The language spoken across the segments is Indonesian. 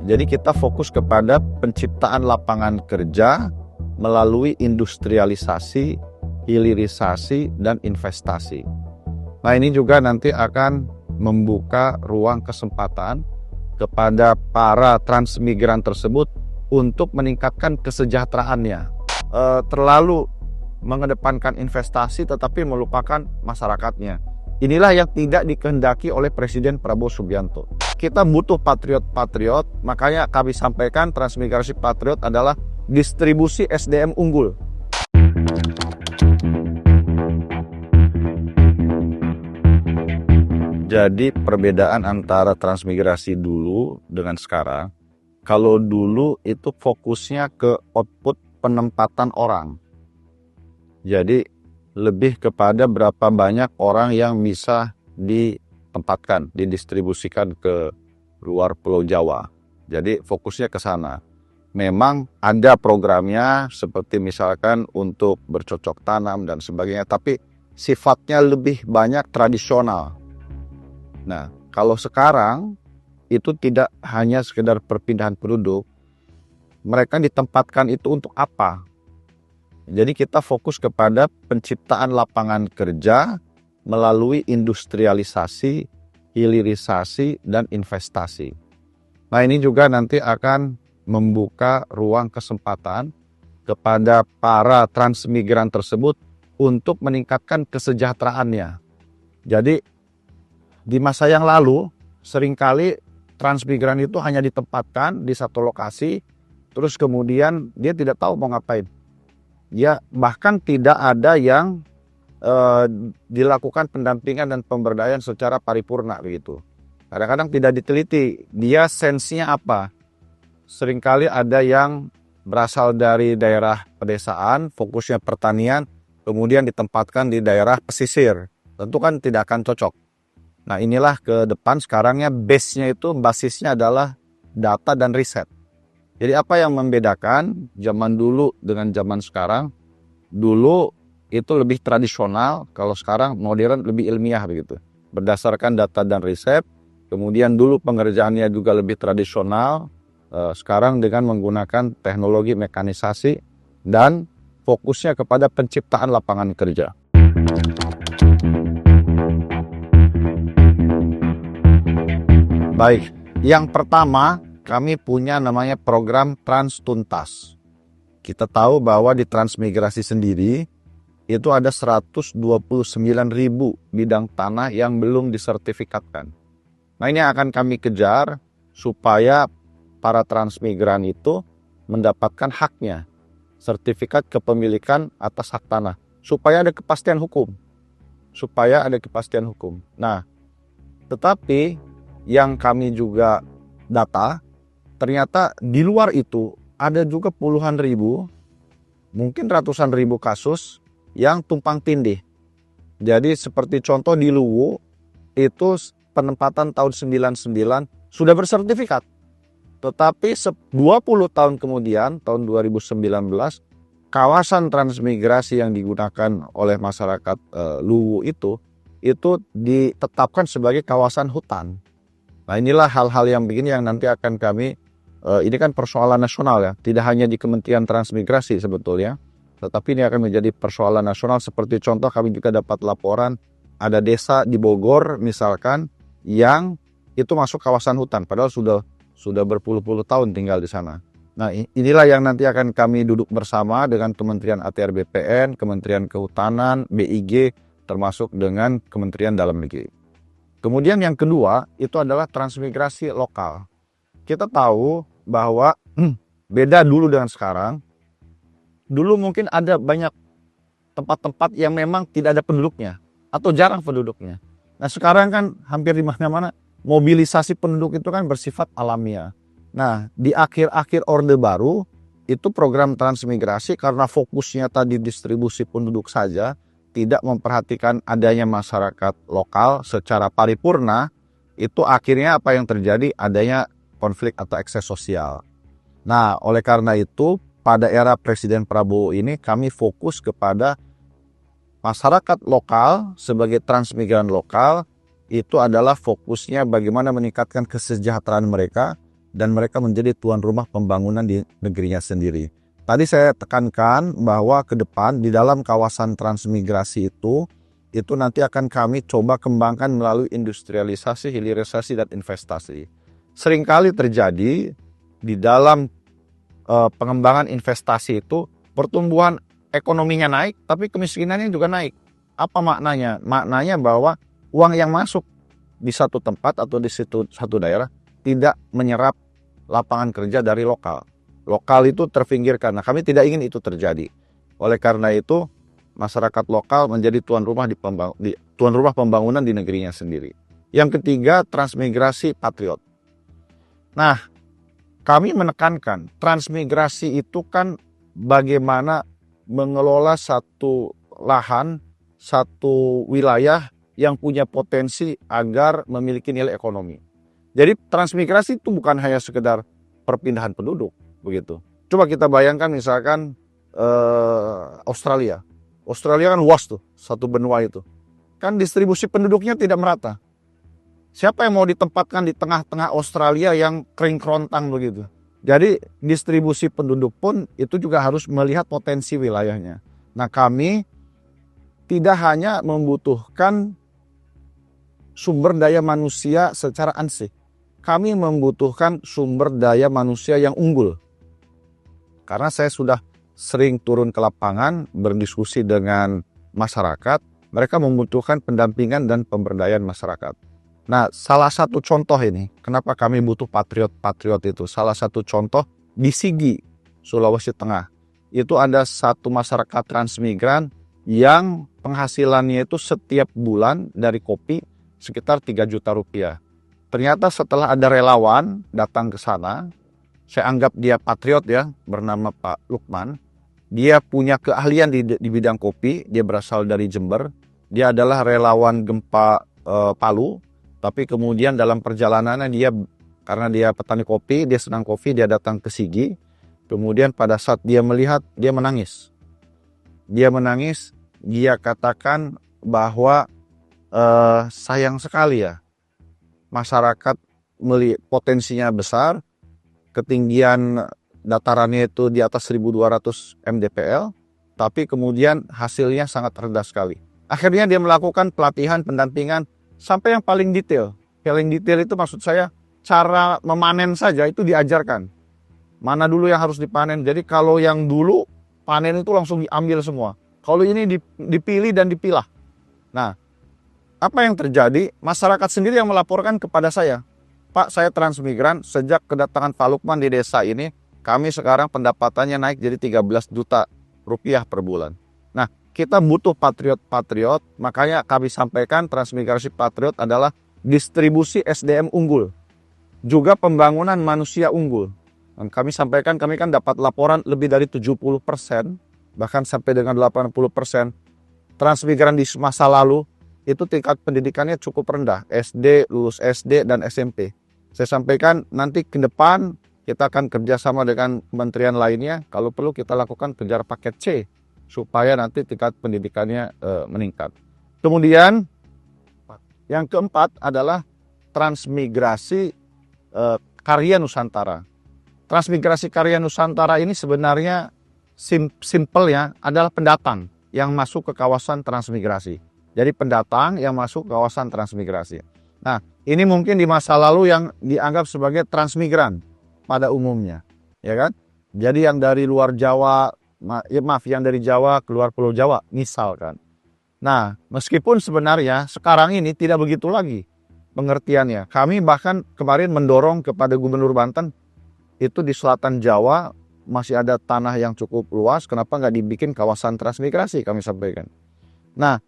Jadi kita fokus kepada penciptaan lapangan kerja melalui industrialisasi, hilirisasi, dan investasi. Nah, ini juga nanti akan membuka ruang kesempatan kepada para transmigran tersebut untuk meningkatkan kesejahteraannya. Terlalu mengedepankan investasi tetapi melupakan masyarakatnya. Inilah yang tidak dikehendaki oleh Presiden Prabowo Subianto. Kita butuh patriot-patriot, makanya kami sampaikan transmigrasi patriot adalah distribusi SDM unggul. Jadi perbedaan antara transmigrasi dulu dengan sekarang, kalau dulu itu fokusnya ke output penempatan orang. Jadi lebih kepada berapa banyak orang yang bisa ditempatkan, didistribusikan ke luar Pulau Jawa. Jadi fokusnya ke sana. Memang ada programnya seperti misalkan untuk bercocok tanam dan sebagainya, tapi sifatnya lebih banyak tradisional. Nah, kalau sekarang itu tidak hanya sekedar perpindahan penduduk, mereka ditempatkan itu untuk apa? Jadi kita fokus kepada penciptaan lapangan kerja melalui industrialisasi, hilirisasi, dan investasi. Nah, ini juga nanti akan membuka ruang kesempatan kepada para transmigran tersebut untuk meningkatkan kesejahteraannya. Jadi di masa yang lalu seringkali transmigran itu hanya ditempatkan di satu lokasi, terus kemudian dia tidak tahu mau ngapain. Ya, bahkan tidak ada yang dilakukan pendampingan dan pemberdayaan secara paripurna begitu. Kadang-kadang tidak diteliti dia sensinya apa. Seringkali ada yang berasal dari daerah pedesaan, fokusnya pertanian, kemudian ditempatkan di daerah pesisir. Tentu kan tidak akan cocok. Nah, inilah ke depan sekarangnya basisnya adalah data dan riset. Jadi apa yang membedakan zaman dulu dengan zaman sekarang? Dulu itu lebih tradisional, kalau sekarang modern lebih ilmiah begitu. Berdasarkan data dan riset, kemudian dulu pengerjaannya juga lebih tradisional, sekarang dengan menggunakan teknologi mekanisasi dan fokusnya kepada penciptaan lapangan kerja. Baik, yang pertama kami punya namanya program Transtuntas. Kita tahu bahwa di transmigrasi sendiri itu ada 129.000 bidang tanah yang belum disertifikatkan. Nah, ini akan kami kejar supaya para transmigran itu mendapatkan haknya, sertifikat kepemilikan atas hak tanah, supaya ada kepastian hukum. Nah, tetapi yang kami juga data, ternyata di luar itu ada juga puluhan ribu, mungkin ratusan ribu kasus yang tumpang tindih. Jadi seperti contoh di Luwu, itu penempatan tahun 99 sudah bersertifikat. Tetapi 20 tahun kemudian, tahun 2019, kawasan transmigrasi yang digunakan oleh masyarakat Luwu itu ditetapkan sebagai kawasan hutan. Nah, inilah hal-hal yang begini yang nanti akan kami, ini kan persoalan nasional ya, tidak hanya di Kementerian Transmigrasi sebetulnya, tetapi ini akan menjadi persoalan nasional. Seperti contoh kami juga dapat laporan, ada desa di Bogor misalkan, yang itu masuk kawasan hutan, padahal sudah berpuluh-puluh tahun tinggal di sana. Nah, inilah yang nanti akan kami duduk bersama dengan Kementerian ATR BPN, Kementerian Kehutanan, BIG, termasuk dengan Kementerian Dalam Negeri. Kemudian yang kedua itu adalah transmigrasi lokal. Kita tahu bahwa beda dulu dengan sekarang. Dulu mungkin ada banyak tempat-tempat yang memang tidak ada penduduknya atau jarang penduduknya. Nah, sekarang kan hampir di mana-mana mobilisasi penduduk itu kan bersifat alamiah. Nah, di akhir-akhir Orde Baru itu program transmigrasi karena fokusnya tadi distribusi penduduk saja, tidak memperhatikan adanya masyarakat lokal secara paripurna, itu akhirnya apa yang terjadi? Adanya konflik atau ekses sosial. Nah, oleh karena itu, pada era Presiden Prabowo ini kami fokus kepada masyarakat lokal sebagai transmigran lokal, itu adalah fokusnya bagaimana meningkatkan kesejahteraan mereka, dan mereka menjadi tuan rumah pembangunan di negerinya sendiri. Tadi saya tekankan bahwa ke depan di dalam kawasan transmigrasi itu nanti akan kami coba kembangkan melalui industrialisasi, hilirisasi, dan investasi. Seringkali terjadi di dalam pengembangan investasi itu pertumbuhan ekonominya naik, tapi kemiskinannya juga naik. Apa maknanya? Maknanya bahwa uang yang masuk di satu tempat atau di satu daerah tidak menyerap lapangan kerja dari lokal. Lokal itu terpinggirkan. Nah, kami tidak ingin itu terjadi. Oleh karena itu, masyarakat lokal menjadi tuan rumah pembangunan di negerinya sendiri. Yang ketiga, transmigrasi patriot. Nah, kami menekankan transmigrasi itu kan bagaimana mengelola satu lahan, satu wilayah yang punya potensi agar memiliki nilai ekonomi. Jadi transmigrasi itu bukan hanya sekedar perpindahan penduduk, begitu. Coba kita bayangkan misalkan Australia. Australia kan luas tuh, satu benua itu. Kan distribusi penduduknya tidak merata. Siapa yang mau ditempatkan di tengah-tengah Australia yang kering kerontang begitu? Jadi distribusi penduduk pun itu juga harus melihat potensi wilayahnya. Nah, kami tidak hanya membutuhkan sumber daya manusia secara ansih. Kami membutuhkan sumber daya manusia yang unggul. Karena saya sudah sering turun ke lapangan, berdiskusi dengan masyarakat, mereka membutuhkan pendampingan dan pemberdayaan masyarakat. Nah, salah satu contoh ini, kenapa kami butuh patriot-patriot itu, salah satu contoh di Sigi, Sulawesi Tengah. Itu ada satu masyarakat transmigran yang penghasilannya itu setiap bulan dari kopi sekitar 3 juta rupiah. Ternyata setelah ada relawan datang ke sana, saya anggap dia patriot ya, bernama Pak Lukman. Dia punya keahlian di bidang kopi, dia berasal dari Jember. Dia adalah relawan gempa Palu, tapi kemudian dalam perjalanannya karena dia petani kopi, dia senang kopi, dia datang ke Sigi. Kemudian pada saat dia melihat, dia menangis. Dia katakan bahwa sayang sekali ya, masyarakat potensinya besar, ketinggian datarannya itu di atas 1200 mdpl, tapi kemudian hasilnya sangat rendah sekali. Akhirnya dia melakukan pelatihan, pendampingan, sampai yang paling detail. Paling detail itu maksud saya, cara memanen saja itu diajarkan. Mana dulu yang harus dipanen. Jadi kalau yang dulu, panen itu langsung diambil semua. Kalau ini dipilih dan dipilah. Nah, apa yang terjadi? Masyarakat sendiri yang melaporkan kepada saya. Pak, saya transmigran, sejak kedatangan Pak Lukman di desa ini, kami sekarang pendapatannya naik jadi 13 juta rupiah per bulan. Nah, kita butuh patriot-patriot, makanya kami sampaikan transmigrasi patriot adalah distribusi SDM unggul. Juga pembangunan manusia unggul. Dan kami sampaikan, kami kan dapat laporan lebih dari 70%, bahkan sampai dengan 80%. Transmigran di masa lalu, itu tingkat pendidikannya cukup rendah. SD, lulus SD, dan SMP. Saya sampaikan nanti ke depan kita akan kerjasama dengan kementerian lainnya. Kalau perlu kita lakukan kejar paket C supaya nanti tingkat pendidikannya meningkat. Kemudian yang keempat adalah transmigrasi karya Nusantara. Transmigrasi karya Nusantara ini sebenarnya simple ya, adalah pendatang yang masuk ke kawasan transmigrasi. Jadi pendatang yang masuk ke kawasan transmigrasi. Nah, ini mungkin di masa lalu yang dianggap sebagai transmigran pada umumnya, ya kan? Jadi yang dari luar Jawa, yang dari Jawa keluar Pulau Jawa, misalkan. Nah, meskipun sebenarnya sekarang ini tidak begitu lagi pengertiannya. Kami bahkan kemarin mendorong kepada Gubernur Banten, itu di selatan Jawa masih ada tanah yang cukup luas, kenapa nggak dibikin kawasan transmigrasi, kami sampaikan. Nah,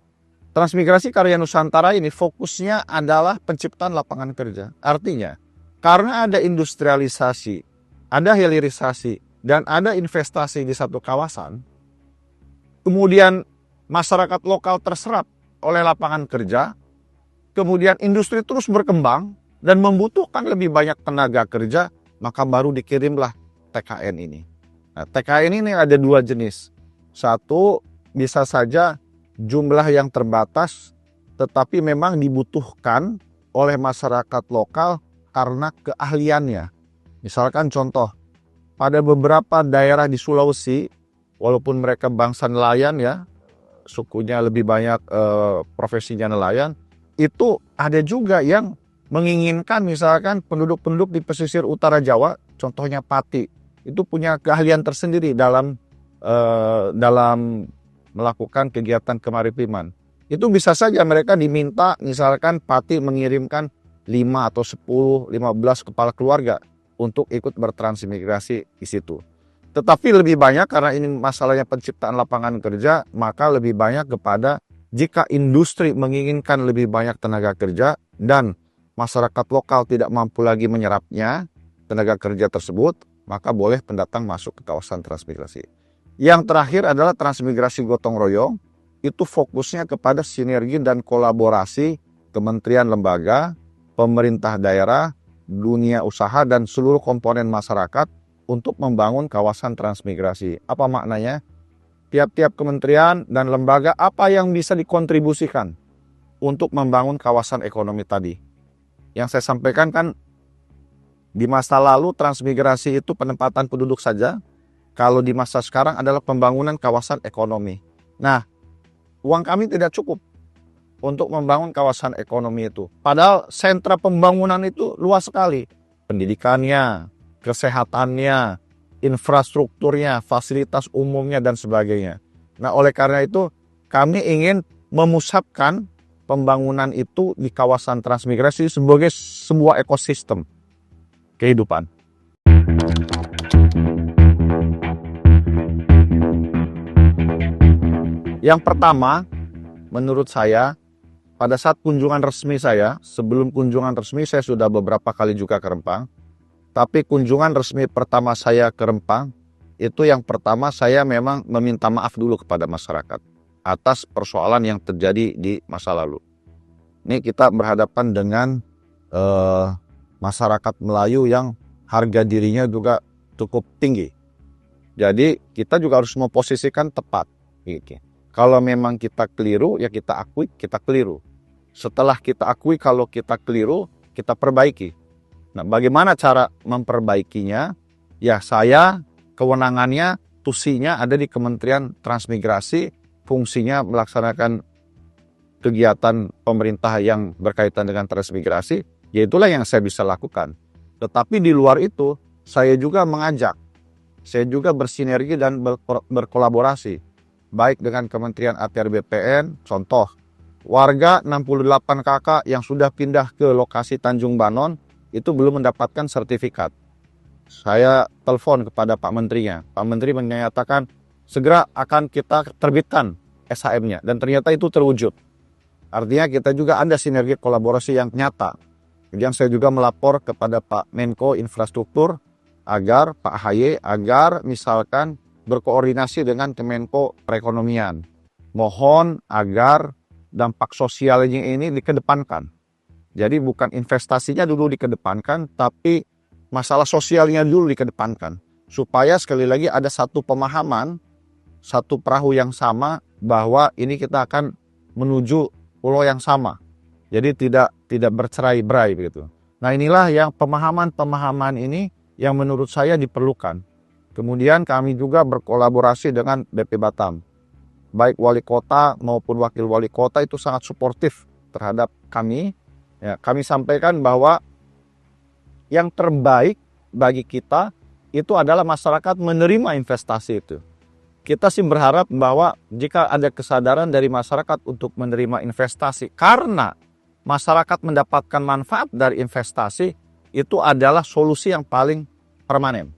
transmigrasi karya Nusantara ini fokusnya adalah penciptaan lapangan kerja. Artinya, karena ada industrialisasi, ada hilirisasi, dan ada investasi di satu kawasan, kemudian masyarakat lokal terserap oleh lapangan kerja, kemudian industri terus berkembang dan membutuhkan lebih banyak tenaga kerja, maka baru dikirimlah TKN ini. Nah, TKN ini ada dua jenis. Satu, bisa saja jumlah yang terbatas, tetapi memang dibutuhkan oleh masyarakat lokal karena keahliannya. Misalkan contoh, pada beberapa daerah di Sulawesi, walaupun mereka bangsa nelayan ya, sukunya lebih banyak profesinya nelayan, itu ada juga yang menginginkan misalkan penduduk-penduduk di pesisir utara Jawa, contohnya Pati, itu punya keahlian tersendiri dalam melakukan kegiatan kemaritiman. Itu bisa saja mereka diminta misalkan Pati mengirimkan 5 atau 10, 15 kepala keluarga untuk ikut bertransmigrasi di situ. Tetapi lebih banyak karena ini masalahnya penciptaan lapangan kerja, maka lebih banyak kepada jika industri menginginkan lebih banyak tenaga kerja dan masyarakat lokal tidak mampu lagi menyerapnya tenaga kerja tersebut, maka boleh pendatang masuk ke kawasan transmigrasi. Yang terakhir adalah transmigrasi gotong royong, itu fokusnya kepada sinergi dan kolaborasi kementerian lembaga, pemerintah daerah, dunia usaha, dan seluruh komponen masyarakat untuk membangun kawasan transmigrasi. Apa maknanya? Tiap-tiap kementerian dan lembaga apa yang bisa dikontribusikan untuk membangun kawasan ekonomi tadi. Yang saya sampaikan kan di masa lalu transmigrasi itu penempatan penduduk saja. Kalau di masa sekarang adalah pembangunan kawasan ekonomi. Nah, uang kami tidak cukup untuk membangun kawasan ekonomi itu. Padahal sentra pembangunan itu luas sekali. Pendidikannya, kesehatannya, infrastrukturnya, fasilitas umumnya, dan sebagainya. Nah, oleh karena itu kami ingin memusatkan pembangunan itu di kawasan transmigrasi sebagai sebuah ekosistem kehidupan. Yang pertama, menurut saya, pada saat kunjungan resmi saya, sebelum kunjungan resmi saya sudah beberapa kali juga ke Rempang, tapi kunjungan resmi pertama saya ke Rempang, itu yang pertama saya memang meminta maaf dulu kepada masyarakat atas persoalan yang terjadi di masa lalu. Ini kita berhadapan dengan masyarakat Melayu yang harga dirinya juga cukup tinggi. Jadi kita juga harus memposisikan tepat. Gitu. Kalau memang kita keliru, ya kita akui kita keliru. Setelah kita akui kalau kita keliru, kita perbaiki. Nah, bagaimana cara memperbaikinya? Ya, saya kewenangannya, tusinya ada di Kementerian Transmigrasi, fungsinya melaksanakan kegiatan pemerintah yang berkaitan dengan transmigrasi, ya itulah yang saya bisa lakukan. Tetapi di luar itu, saya juga mengajak, saya juga bersinergi dan berkolaborasi. Baik dengan Kementerian ATR BPN, contoh, warga 68 KK yang sudah pindah ke lokasi Tanjung Banon, itu belum mendapatkan sertifikat. Saya telepon kepada Pak Menterinya. Pak Menteri menyatakan segera akan kita terbitkan SHM-nya. Dan ternyata itu terwujud. Artinya kita juga ada sinergi kolaborasi yang nyata. Kemudian saya juga melapor kepada Pak Menko Infrastruktur agar Pak AHY agar misalkan berkoordinasi dengan Kemenko Perekonomian. Mohon agar dampak sosialnya ini dikedepankan. Jadi bukan investasinya dulu dikedepankan, tapi masalah sosialnya dulu dikedepankan. Supaya sekali lagi ada satu pemahaman, satu perahu yang sama bahwa ini kita akan menuju pulau yang sama. Jadi tidak bercerai-berai begitu. Nah, inilah yang pemahaman-pemahaman ini yang menurut saya diperlukan. Kemudian kami juga berkolaborasi dengan BP Batam. Baik wali kota maupun wakil wali kota itu sangat suportif terhadap kami. Ya, kami sampaikan bahwa yang terbaik bagi kita itu adalah masyarakat menerima investasi itu. Kita sih berharap bahwa jika ada kesadaran dari masyarakat untuk menerima investasi karena masyarakat mendapatkan manfaat dari investasi, itu adalah solusi yang paling permanen.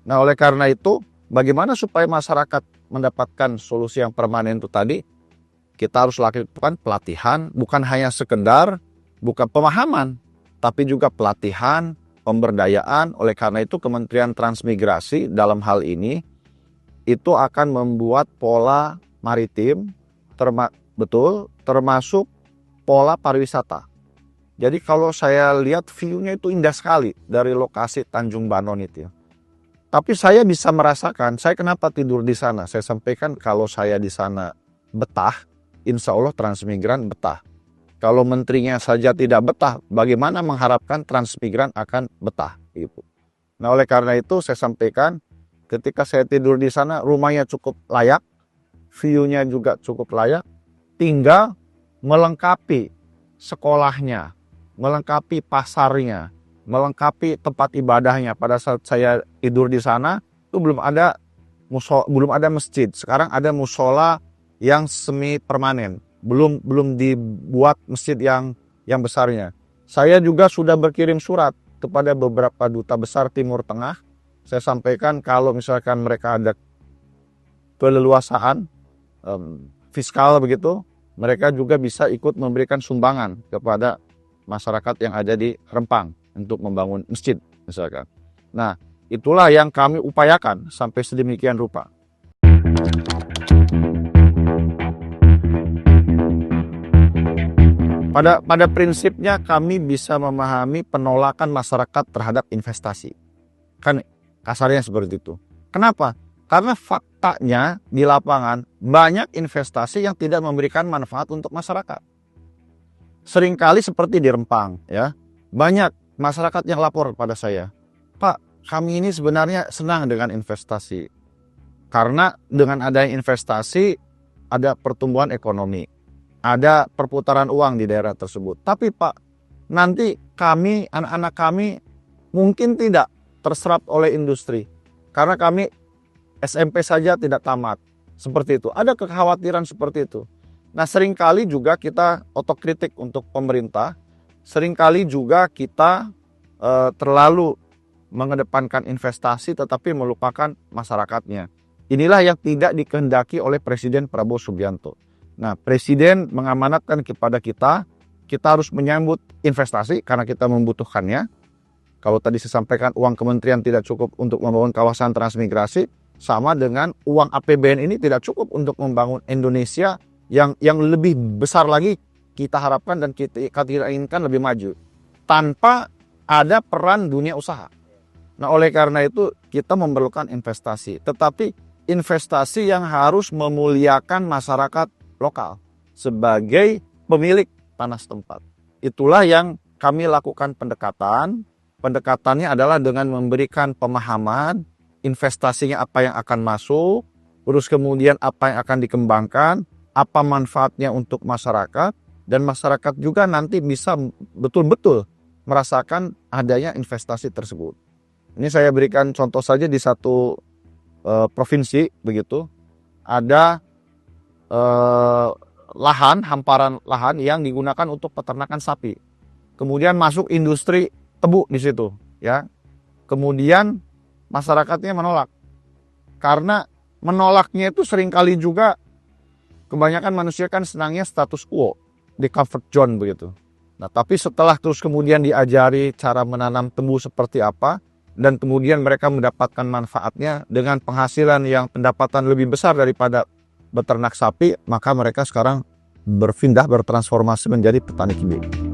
Nah, oleh karena itu, bagaimana supaya masyarakat mendapatkan solusi yang permanen itu tadi? Kita harus lakukan pelatihan, bukan hanya sekedar, bukan pemahaman, tapi juga pelatihan, pemberdayaan. Oleh karena itu, Kementerian Transmigrasi dalam hal ini, itu akan membuat pola maritim, termasuk pola pariwisata. Jadi kalau saya lihat view-nya itu indah sekali dari lokasi Tanjung Banon itu. Tapi saya bisa merasakan, saya kenapa tidur di sana? Saya sampaikan kalau saya di sana betah, insya Allah transmigran betah. Kalau menterinya saja tidak betah, bagaimana mengharapkan transmigran akan betah? Gitu. Nah, oleh karena itu saya sampaikan, ketika saya tidur di sana, rumahnya cukup layak, view-nya juga cukup layak, tinggal melengkapi sekolahnya, melengkapi pasarnya, melengkapi tempat ibadahnya. Pada saat saya tidur di sana, itu belum ada masjid. Sekarang ada musola yang semi permanen, belum dibuat masjid yang besarnya. Saya juga sudah berkirim surat kepada beberapa duta besar Timur Tengah. Saya sampaikan kalau misalkan mereka ada keleluasaan fiskal begitu, mereka juga bisa ikut memberikan sumbangan kepada masyarakat yang ada di Rempang untuk membangun masjid misalkan. Nah, itulah yang kami upayakan sampai sedemikian rupa. Pada prinsipnya kami bisa memahami penolakan masyarakat terhadap investasi. Kan kasarnya seperti itu. Kenapa? Karena faktanya di lapangan banyak investasi yang tidak memberikan manfaat untuk masyarakat. Seringkali seperti di Rempang, ya, banyak masyarakat yang lapor kepada saya, Pak, kami ini sebenarnya senang dengan investasi. Karena dengan adanya investasi ada pertumbuhan ekonomi, ada perputaran uang di daerah tersebut. Tapi Pak, nanti kami, anak-anak kami mungkin tidak terserap oleh industri. Karena kami SMP saja tidak tamat. Seperti itu. Ada kekhawatiran seperti itu. Nah, seringkali juga kita otokritik untuk pemerintah. Seringkali juga kita terlalu mengedepankan investasi tetapi melupakan masyarakatnya. Inilah yang tidak dikehendaki oleh Presiden Prabowo Subianto. Nah, Presiden mengamanatkan kepada kita harus menyambut investasi karena kita membutuhkannya. Kalau tadi saya sampaikan uang kementerian tidak cukup untuk membangun kawasan transmigrasi, sama dengan uang APBN ini tidak cukup untuk membangun Indonesia yang lebih besar lagi kita harapkan dan kita inginkan lebih maju. Tanpa ada peran dunia usaha. Nah, oleh karena itu kita memerlukan investasi. Tetapi investasi yang harus memuliakan masyarakat lokal sebagai pemilik tanah setempat. Itulah yang kami lakukan pendekatan. Pendekatannya adalah dengan memberikan pemahaman investasinya apa yang akan masuk, terus kemudian apa yang akan dikembangkan, apa manfaatnya untuk masyarakat, dan masyarakat juga nanti bisa betul-betul merasakan adanya investasi tersebut. Ini saya berikan contoh saja di satu provinsi begitu, ada hamparan lahan yang digunakan untuk peternakan sapi. Kemudian masuk industri tebu di situ, ya. Kemudian masyarakatnya menolak. Karena menolaknya itu seringkali juga kebanyakan manusia kan senangnya status quo, di comfort zone begitu. Nah, tapi setelah terus kemudian diajari cara menanam tebu seperti apa, dan kemudian mereka mendapatkan manfaatnya dengan penghasilan yang pendapatan lebih besar daripada beternak sapi, maka mereka sekarang berpindah bertransformasi menjadi petani kambing.